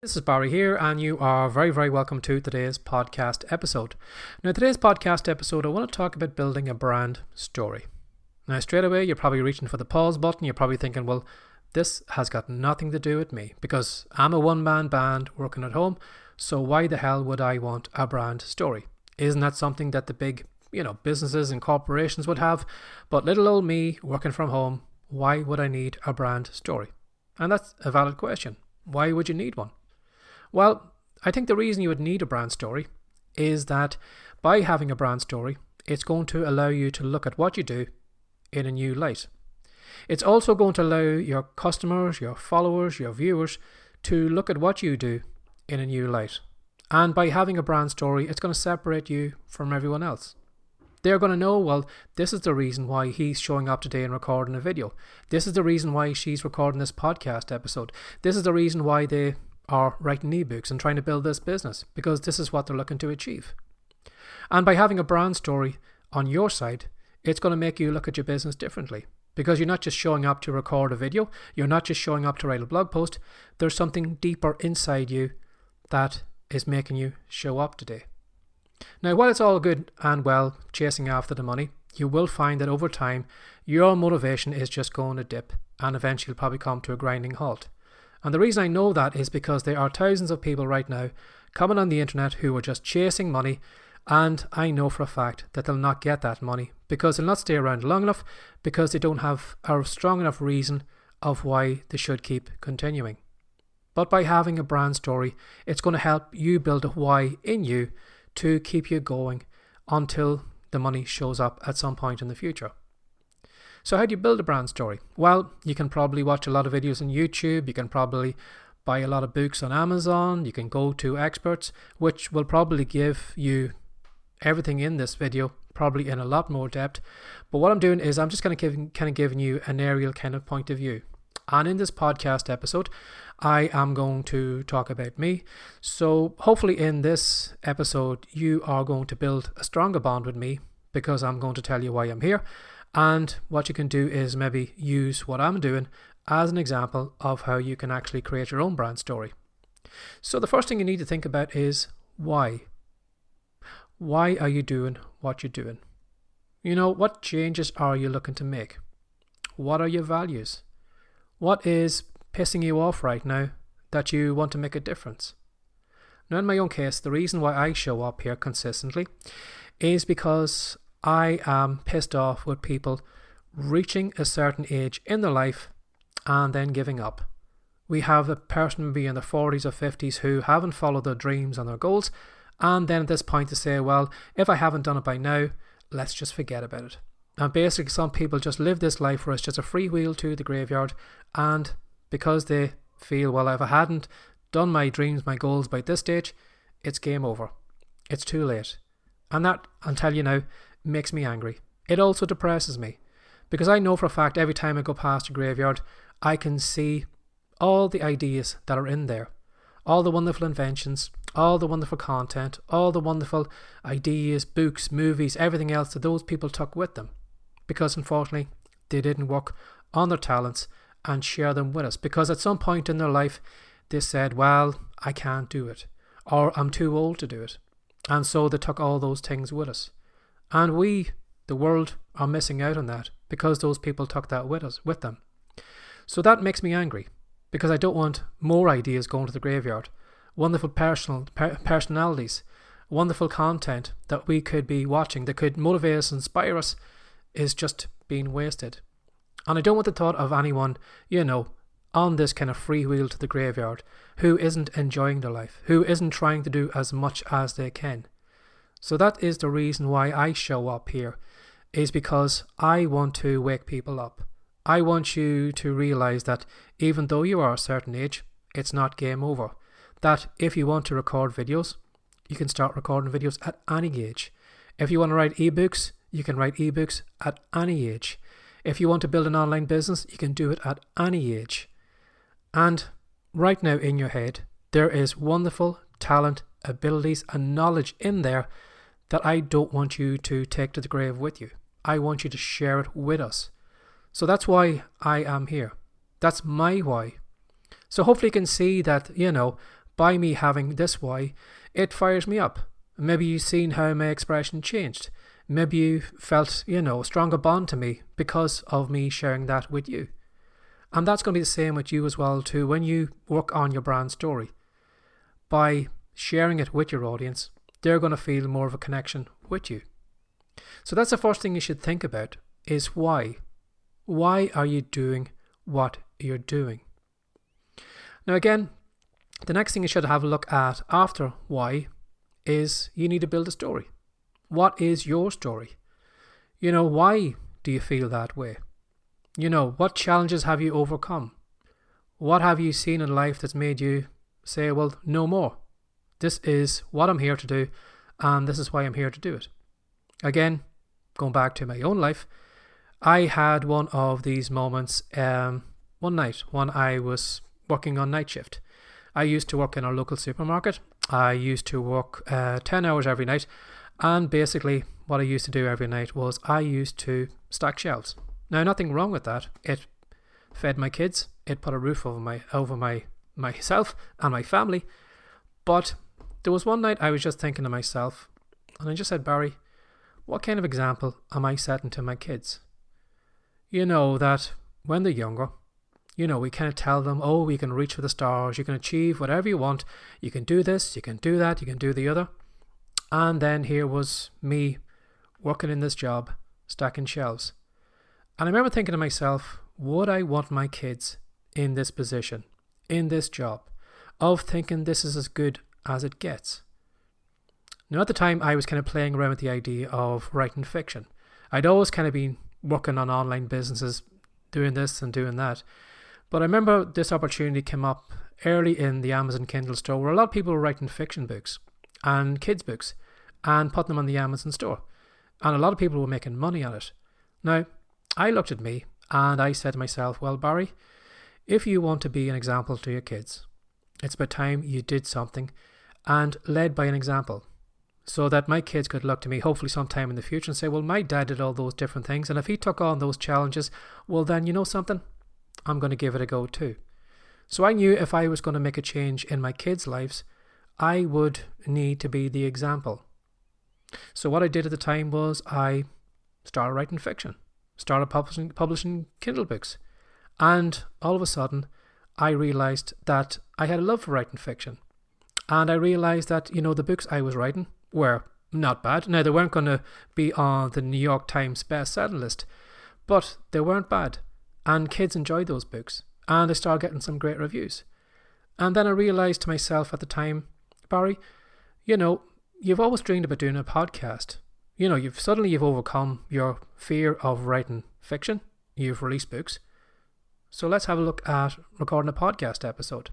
This is Barry here, and you are very, very welcome to today's podcast episode. Now, today's podcast episode, I want to talk about building a brand story. Now, straight away, you're probably reaching for the pause button. You're probably thinking, well, this has got nothing to do with me because I'm a one-man band working at home. So why the hell would I want a brand story? Isn't that something that the big, businesses and corporations would have? But little old me working from home, why would I need a brand story? And that's a valid question. Why would you need one? Well, I think the reason you would need a brand story is that by having a brand story, it's going to allow you to look at what you do in a new light. It's also going to allow your customers, your followers, your viewers to look at what you do in a new light. And by having a brand story, it's going to separate you from everyone else. They're going to know, well, this is the reason why he's showing up today and recording a video. This is the reason why she's recording this podcast episode. This is the reason why they are writing ebooks and trying to build this business, because this is what they're looking to achieve. And by having a brand story on your side, it's going to make you look at your business differently, because you're not just showing up to record a video, you're not just showing up to write a blog post, there's something deeper inside you that is making you show up today. Now, while it's all good and well chasing after the money, you will find that over time your motivation is just going to dip and eventually you'll probably come to a grinding halt. And the reason I know that is because there are thousands of people right now coming on the internet who are just chasing money, and I know for a fact that they'll not get that money because they'll not stay around long enough, because they don't have a strong enough reason of why they should keep continuing. But by having a brand story, it's going to help you build a why in you to keep you going until the money shows up at some point in the future. So how do you build a brand story? Well, you can probably watch a lot of videos on YouTube. You can probably buy a lot of books on Amazon. You can go to experts, which will probably give you everything in this video, probably in a lot more depth. But what I'm doing is I'm just kind of giving you an aerial kind of point of view. And in this podcast episode, I am going to talk about me. So hopefully in this episode, you are going to build a stronger bond with me, because I'm going to tell you why I'm here. And what you can do is maybe use what I'm doing as an example of how you can actually create your own brand story. So the first thing you need to think about is why. Why are you doing what you're doing? What changes are you looking to make? What are your values? What is pissing you off right now that you want to make a difference? Now, in my own case, the reason why I show up here consistently is because I am pissed off with people reaching a certain age in their life and then giving up. We have a person maybe in their 40s or 50s who haven't followed their dreams and their goals, and then at this point to say, well, if I haven't done it by now, let's just forget about it. And basically some people just live this life where it's just a free wheel to the graveyard, and because they feel, well, if I hadn't done my dreams, my goals by this stage, it's game over. It's too late. And that, I'll tell you now, makes me angry. It also depresses me, because I know for a fact every time I go past a graveyard, I can see all the ideas that are in there, all the wonderful inventions, all the wonderful content, all the wonderful ideas, books, movies, everything else that those people took with them, because unfortunately they didn't work on their talents and share them with us, because at some point in their life they said, well, I can't do it, or I'm too old to do it, and so they took all those things with us. And we, the world, are missing out on that because those people took that with them. So that makes me angry, because I don't want more ideas going to the graveyard. Wonderful personalities, wonderful content that we could be watching that could motivate us, inspire us, is just being wasted. And I don't want the thought of anyone, on this kind of free wheel to the graveyard who isn't enjoying their life, who isn't trying to do as much as they can. So that is the reason why I show up here, is because I want to wake people up. I want you to realize that even though you are a certain age, it's not game over. That if you want to record videos, you can start recording videos at any age. If you want to write ebooks, you can write ebooks at any age. If you want to build an online business, you can do it at any age. And right now in your head, there is wonderful talent, abilities and knowledge in there that I don't want you to take to the grave with you. I want you to share it with us. So that's why I am here. That's my why. So hopefully you can see that, by me having this why, it fires me up. Maybe you've seen how my expression changed. Maybe you felt, a stronger bond to me because of me sharing that with you. And that's going to be the same with you as well too when you work on your brand story. By sharing it with your audience, they're going to feel more of a connection with you. So that's the first thing you should think about is why. Why are you doing what you're doing? Now again, the next thing you should have a look at after why is you need to build a story. What is your story? Why do you feel that way? What challenges have you overcome? What have you seen in life that's made you say, well, no more. This is what I'm here to do, and this is why I'm here to do it. Again, going back to my own life, I had one of these moments one night when I was working on night shift. I used to work in our local supermarket. I used to work 10 hours every night, and basically what I used to do every night was I used to stack shelves. Now, nothing wrong with that. It fed my kids. It put a roof over myself and my family. But there was one night I was just thinking to myself, and I just said, Barry, what kind of example am I setting to my kids? That when they're younger, we kind of tell them, oh, you can reach for the stars, you can achieve whatever you want, you can do this, you can do that, you can do the other. And then here was me working in this job, stacking shelves. And I remember thinking to myself, would I want my kids in this position, in this job, of thinking this is as good as it gets? Now at the time I was kind of playing around with the idea of writing fiction. I'd always kind of been working on online businesses, doing this and doing that. But I remember this opportunity came up early in the Amazon Kindle store where a lot of people were writing fiction books and kids books and putting them on the Amazon store. And a lot of people were making money on it. Now, I looked at me and I said to myself, well, Barry, if you want to be an example to your kids, it's about time you did something and led by an example so that my kids could look to me hopefully sometime in the future and say, well, my dad did all those different things. And if he took on those challenges, well, then you know something? I'm going to give it a go too. So I knew if I was going to make a change in my kids' lives, I would need to be the example. So what I did at the time was I started writing fiction, started publishing Kindle books. And all of a sudden, I realized that I had a love for writing fiction. And I realized that, the books I was writing were not bad. Now, they weren't going to be on the New York Times bestseller list, but they weren't bad. And kids enjoyed those books. And I started getting some great reviews. And then I realized to myself at the time, Barry, you've always dreamed about doing a podcast. You've overcome your fear of writing fiction. You've released books. So let's have a look at recording a podcast episode.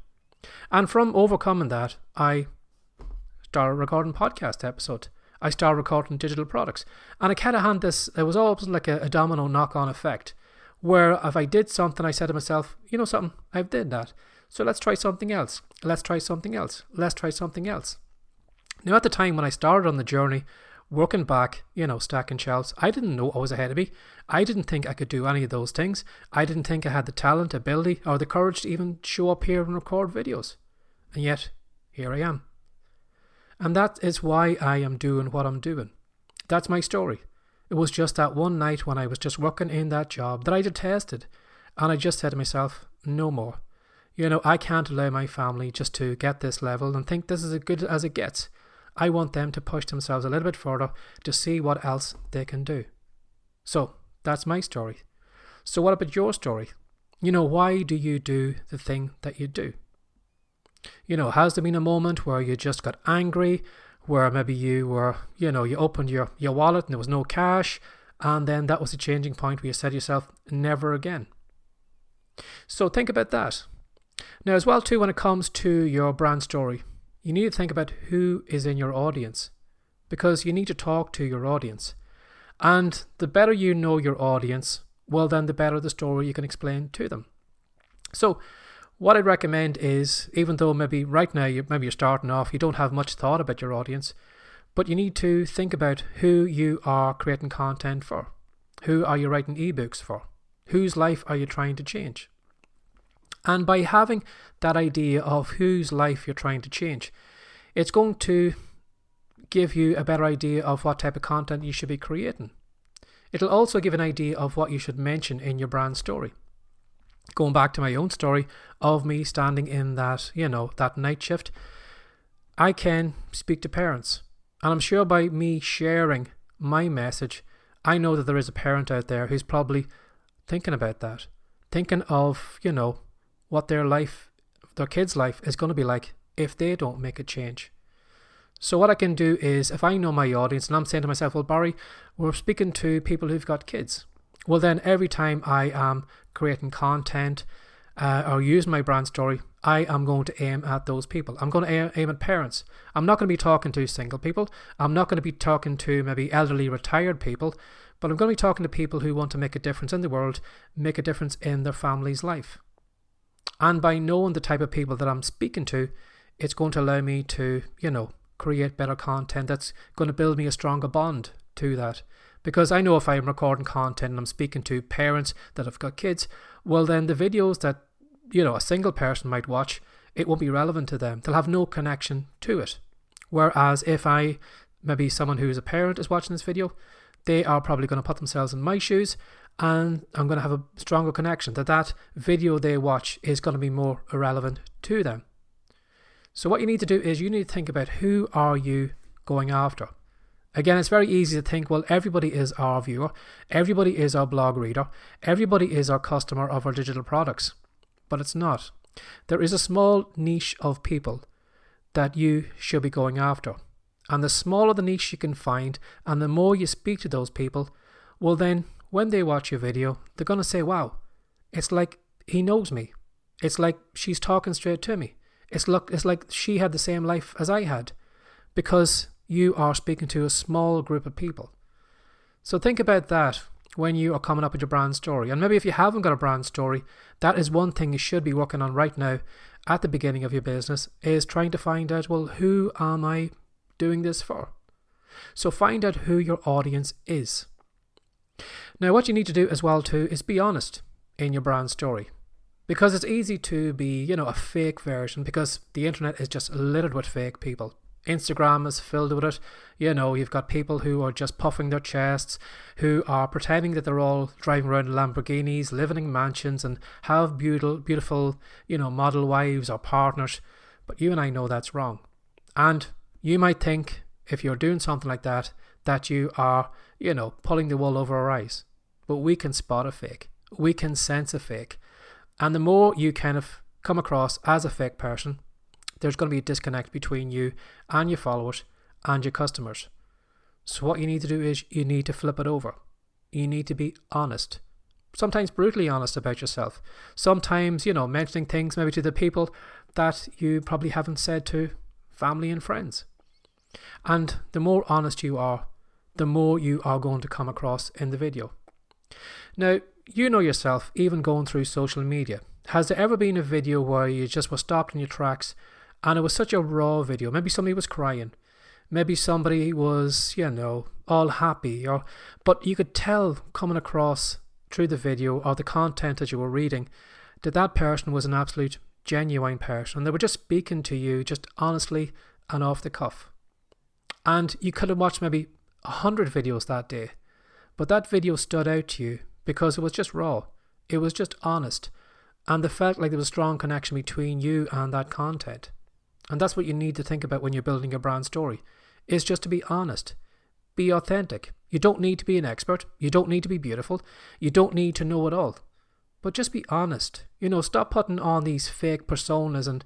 And from overcoming that, I started recording podcast episode. I started recording digital products. And I kind of had this, it was almost like a domino knock-on effect, where if I did something, I said to myself, something, I've did that. So let's try something else. Let's try something else. Let's try something else. Now, at the time when I started on the journey, working back, stacking shelves, I didn't know what was ahead of me. I didn't think I could do any of those things. I didn't think I had the talent, ability, or the courage to even show up here and record videos. And yet, here I am. And that is why I am doing what I'm doing. That's my story. It was just that one night when I was just working in that job that I detested. And I just said to myself, no more. I can't allow my family just to get this level and think this is as good as it gets. I want them to push themselves a little bit further to see what else they can do. So, that's my story. So what about your story? Why do you do the thing that you do? Has there been a moment where you just got angry, where maybe you were, you opened your wallet and there was no cash, and then that was the changing point where you said to yourself, never again? So think about that. Now as well too, when it comes to your brand story, you need to think about who is in your audience, because you need to talk to your audience. And the better you know your audience, well then the better the story you can explain to them. So what I'd recommend is, even though maybe right now you're starting off, you don't have much thought about your audience, but you need to think about who you are creating content for. Who are you writing ebooks for? Whose life are you trying to change? And by having that idea of whose life you're trying to change, it's going to give you a better idea of what type of content you should be creating. It'll also give an idea of what you should mention in your brand story. Going back to my own story of me standing in that, that night shift, I can speak to parents. And I'm sure by me sharing my message, I know that there is a parent out there who's probably thinking about that. Thinking of, what their kid's life is going to be like if they don't make a change. So what I can do is, if I know my audience and I'm saying to myself, well, Barry, we're speaking to people who've got kids. Well, then every time I am creating content or use my brand story, I am going to aim at those people. I'm going to aim at parents. I'm not going to be talking to single people. I'm not going to be talking to maybe elderly retired people, but I'm going to be talking to people who want to make a difference in the world, make a difference in their family's life. And by knowing the type of people that I'm speaking to, it's going to allow me to, create better content that's going to build me a stronger bond to that. Because I know if I'm recording content and I'm speaking to parents that have got kids, well then the videos that, a single person might watch, it won't be relevant to them. They'll have no connection to it. Whereas if maybe someone who's a parent is watching this video, they are probably going to put themselves in my shoes and I'm going to have a stronger connection that video they watch is going to be more relevant to them. So what you need to do is you need to think about who are you going after. Again, it's very easy to think, well, everybody is our viewer, everybody is our blog reader, everybody is our customer of our digital products. But it's not. There is a small niche of people that you should be going after. And the smaller the niche you can find and the more you speak to those people, well then, when they watch your video, they're going to say, wow, it's like he knows me. It's like she's talking straight to me. It's like she had the same life as I had, because you are speaking to a small group of people. So think about that when you are coming up with your brand story. And maybe if you haven't got a brand story, that is one thing you should be working on right now at the beginning of your business, is trying to find out, well, who am I doing this for? So find out who your audience is. Now, what you need to do as well too is be honest in your brand story. Because it's easy to be, a fake version, because the internet is just littered with fake people. Instagram is filled with it. You've got people who are just puffing their chests, who are pretending that they're all driving around in Lamborghinis, living in mansions and have beautiful, model wives or partners. But you and I know that's wrong. And you might think, if you're doing something like that, that you are, pulling the wool over our eyes. But we can spot a fake. We can sense a fake. And the more you kind of come across as a fake person, there's going to be a disconnect between you and your followers and your customers. So what you need to do is you need to flip it over. You need to be honest. Sometimes brutally honest about yourself. Sometimes, mentioning things maybe to the people that you probably haven't said to family and friends. And the more honest you are, the more you are going to come across in the video. Now, you know yourself, even going through social media. Has there ever been a video where you just were stopped in your tracks and it was such a raw video? Maybe somebody was crying. Maybe somebody was, all happy. But you could tell coming across through the video or the content that you were reading that person was an absolute genuine person. They were just speaking to you just honestly and off the cuff. And you could have watched maybe 100 videos that day. But that video stood out to you because it was just raw. It was just honest. And they felt like there was a strong connection between you and that content. And that's what you need to think about when you're building your brand story, is just to be honest. Be authentic. You don't need to be an expert. You don't need to be beautiful. You don't need to know it all. But just be honest. Stop putting on these fake personas and,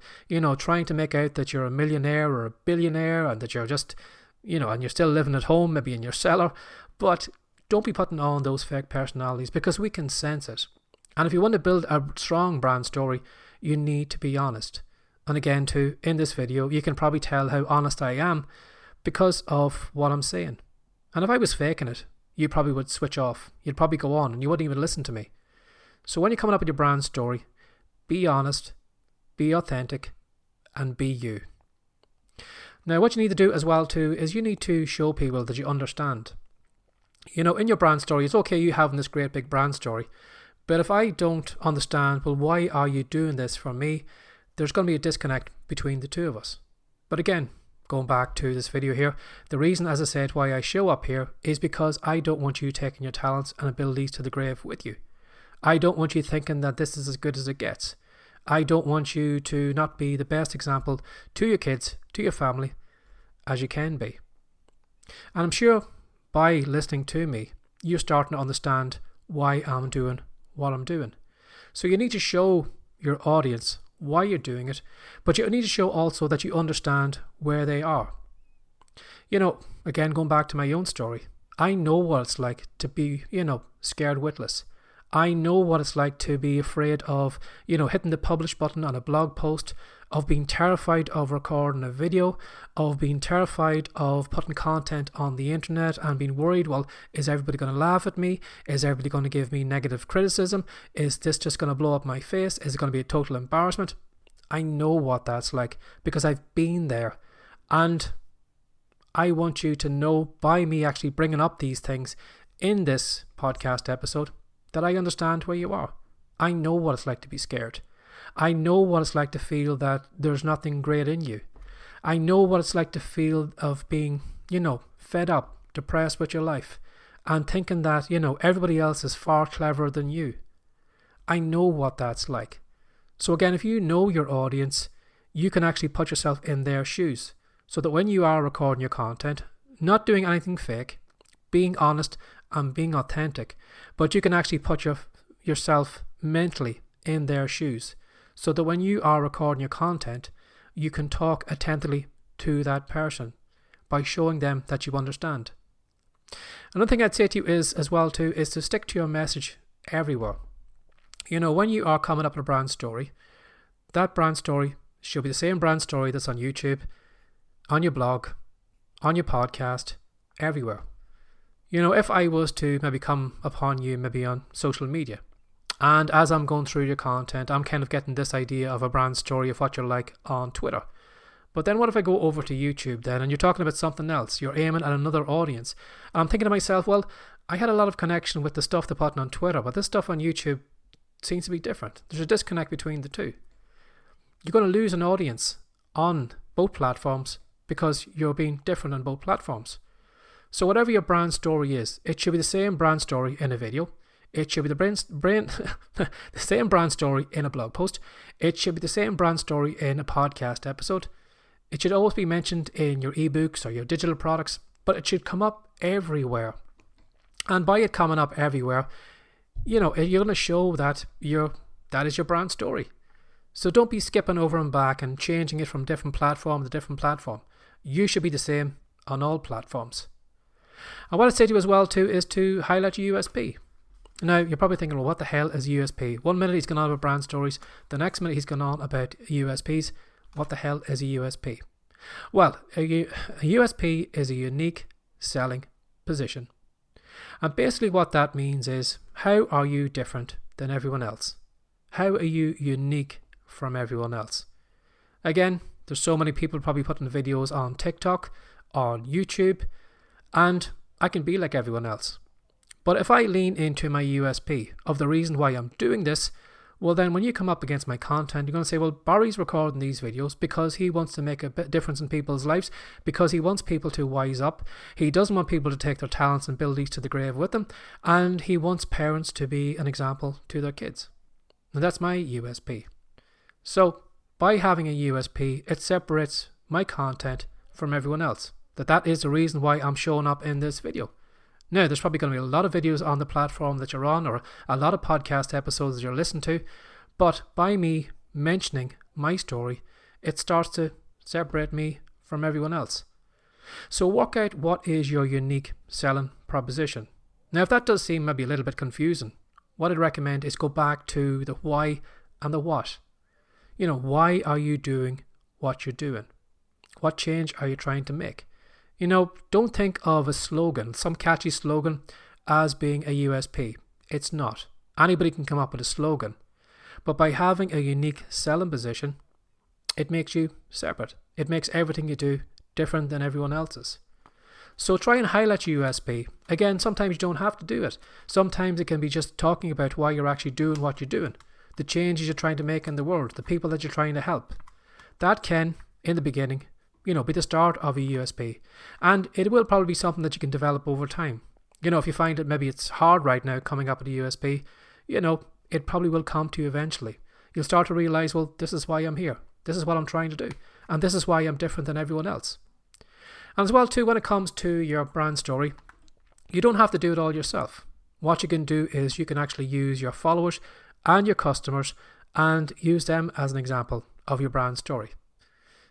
trying to make out that you're a millionaire or a billionaire and that you're just, and you're still living at home, maybe in your cellar. But don't be putting on those fake personalities, because we can sense it. And if you want to build a strong brand story, you need to be honest. And again, too, in this video, you can probably tell how honest I am because of what I'm saying. And if I was faking it, you probably would switch off. You'd probably go on and you wouldn't even listen to me. So when you're coming up with your brand story, be honest, be authentic, and be you. Now, what you need to do as well, too, is you need to show people that you understand. In your brand story, it's okay you having this great big brand story, But if I don't understand, well, why are you doing this for me? There's going to be a disconnect between the two of us. But again, going back to this video here, the reason, as I said, why I show up here is because I don't want you taking your talents and abilities to the grave with you. I don't want you thinking that this is as good as it gets. I don't want you to not be the best example to your kids, to your family, as you can be. And I'm sure by listening to me, you're starting to understand why I'm doing what I'm doing. So you need to show your audience why you're doing it, but you need to show also that you understand where they are. Again, going back to my own story, I know what it's like to be, scared witless. I know what it's like to be afraid of, hitting the publish button on a blog post, of being terrified of recording a video, of being terrified of putting content on the internet and being worried, well, is everybody going to laugh at me? Is everybody going to give me negative criticism? Is this just going to blow up my face? Is it going to be a total embarrassment? I know what that's like because I've been there. And I want you to know by me actually bringing up these things in this podcast episode that I understand where you are. I know what it's like to be scared. I know what it's like to feel that there's nothing great in you. I know what it's like to feel of being, fed up, depressed with your life and thinking that, everybody else is far cleverer than you. I know what that's like. So again, if you know your audience, you can actually put yourself in their shoes so that when you are recording your content, not doing anything fake, being honest and being authentic, but you can actually put yourself mentally in their shoes so that when you are recording your content, you can talk attentively to that person by showing them that you understand. Another thing I'd say to you is to stick to your message everywhere. When you are coming up with a brand story, that brand story should be the same brand story that's on YouTube, on your blog, on your podcast, everywhere. If I was to maybe come upon you maybe on social media, and as I'm going through your content, I'm kind of getting this idea of a brand story of what you're like on Twitter. But then what if I go over to YouTube then and you're talking about something else? You're aiming at another audience. I'm thinking to myself, well, I had a lot of connection with the stuff they're putting on Twitter, but this stuff on YouTube seems to be different. There's a disconnect between the two. You're going to lose an audience on both platforms because you're being different on both platforms. So whatever your brand story is, it should be the same brand story in a video. It should be the same brand story in a blog post. It should be the same brand story in a podcast episode. It should always be mentioned in your ebooks or your digital products, but it should come up everywhere. And by it coming up everywhere, you're going to show that that is your brand story. So don't be skipping over and back and changing it from different platform to different platform. You should be the same on all platforms. And what I'd say to you as well too is to highlight your USP. Now, you're probably thinking, well, what the hell is USP? 1 minute he's gone on about brand stories. The next minute he's gone on about USPs. What the hell is a USP? Well, a USP is a unique selling position. And basically what that means is, how are you different than everyone else? How are you unique from everyone else? Again, there's so many people probably putting videos on TikTok, on YouTube, and I can be like everyone else. But if I lean into my USP of the reason why I'm doing this, well then when you come up against my content, you're going to say, well, Barry's recording these videos because he wants to make a bit difference in people's lives, because he wants people to wise up. He doesn't want people to take their talents and abilities to the grave with them, and he wants parents to be an example to their kids. And that's my USP. So by having a USP, it separates my content from everyone else. That is the reason why I'm showing up in this video. Now, there's probably going to be a lot of videos on the platform that you're on, or a lot of podcast episodes that you're listening to, but by me mentioning my story, it starts to separate me from everyone else. So work out what is your unique selling proposition. Now, if that does seem maybe a little bit confusing, what I'd recommend is go back to the why and the what. Why are you doing what you're doing? What change are you trying to make? Don't think of a slogan, some catchy slogan, as being a USP. It's not. Anybody can come up with a slogan. But by having a unique selling position, it makes you separate. It makes everything you do different than everyone else's. So try and highlight your USP. Again, sometimes you don't have to do it. Sometimes it can be just talking about why you're actually doing what you're doing, the changes you're trying to make in the world, the people that you're trying to help. That can, in the beginning, be the start of a USP. And it will probably be something that you can develop over time. If you find that maybe it's hard right now coming up with a USP, it probably will come to you eventually. You'll start to realize, well, this is why I'm here. This is what I'm trying to do. And this is why I'm different than everyone else. And as well, too, when it comes to your brand story, you don't have to do it all yourself. What you can do is you can actually use your followers and your customers and use them as an example of your brand story.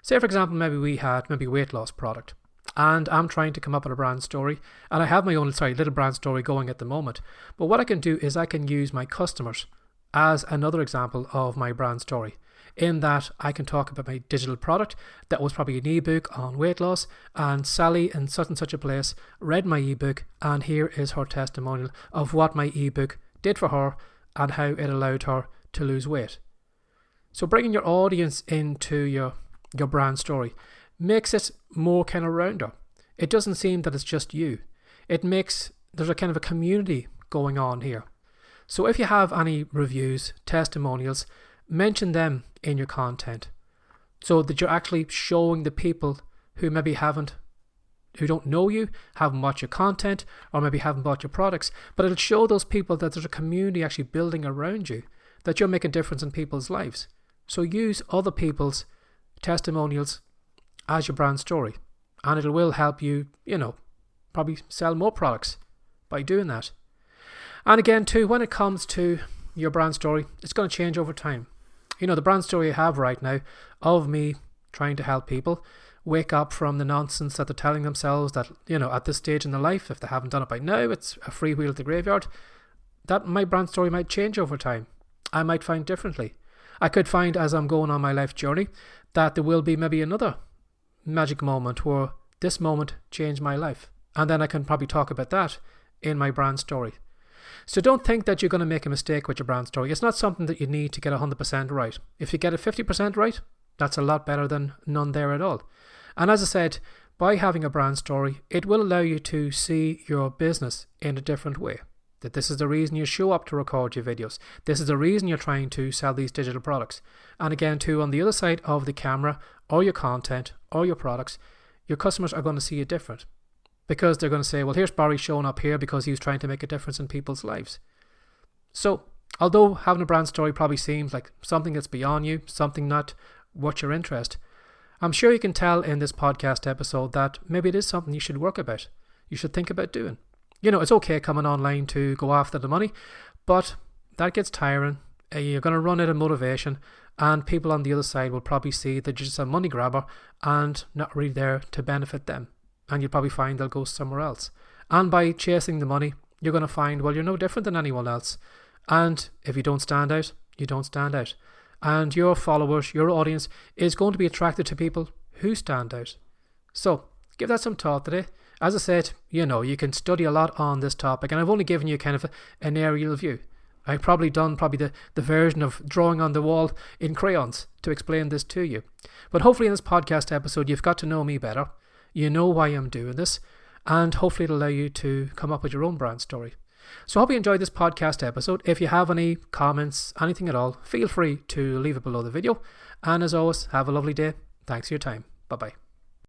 Say, for example, maybe we had a weight loss product and I'm trying to come up with a brand story, and I have my own little brand story going at the moment. But what I can do is I can use my customers as another example of my brand story, in that I can talk about my digital product that was probably an ebook on weight loss, and Sally in such and such a place read my ebook, and here is her testimonial of what my ebook did for her and how it allowed her to lose weight. So bringing your audience into your brand story makes it more kind of rounder. It doesn't seem that it's just you. There's a kind of a community going on here. So if you have any reviews, testimonials, mention them in your content so that you're actually showing the people who maybe who don't know you, haven't bought your content, or maybe haven't bought your products, but it'll show those people that there's a community actually building around you, that you're making a difference in people's lives. So use other people's testimonials as your brand story, and it will help you, probably sell more products by doing that. And again, too, when it comes to your brand story, it's going to change over time. The brand story I have right now of me trying to help people wake up from the nonsense that they're telling themselves that, at this stage in their life, if they haven't done it by now, it's a free wheel to the graveyard. That my brand story might change over time. I might find differently. I could find as I'm going on my life journey that there will be maybe another magic moment where this moment changed my life. And then I can probably talk about that in my brand story. So don't think that you're going to make a mistake with your brand story. It's not something that you need to get 100% right. If you get it 50% right, that's a lot better than none there at all. And as I said, by having a brand story, it will allow you to see your business in a different way. That this is the reason you show up to record your videos. This is the reason you're trying to sell these digital products. And again, too, on the other side of the camera or your content or your products, your customers are going to see it different. Because they're going to say, well, here's Barry showing up here because he was trying to make a difference in people's lives. So, although having a brand story probably seems like something that's beyond you, something not what your interest, I'm sure you can tell in this podcast episode that maybe it is something you should work about. You should think about doing. It's okay coming online to go after the money, but that gets tiring. You're going to run out of motivation, and people on the other side will probably see that you're just a money grabber and not really there to benefit them. And you'll probably find they'll go somewhere else. And by chasing the money, you're going to find, well, you're no different than anyone else. And if you don't stand out, you don't stand out. And your followers, your audience is going to be attracted to people who stand out. So give that some thought today. As I said, you can study a lot on this topic, and I've only given you kind of an aerial view. I've probably done the version of drawing on the wall in crayons to explain this to you. But hopefully in this podcast episode, you've got to know me better. You know why I'm doing this, and hopefully it'll allow you to come up with your own brand story. So I hope you enjoyed this podcast episode. If you have any comments, anything at all, feel free to leave it below the video. And as always, have a lovely day. Thanks for your time. Bye-bye.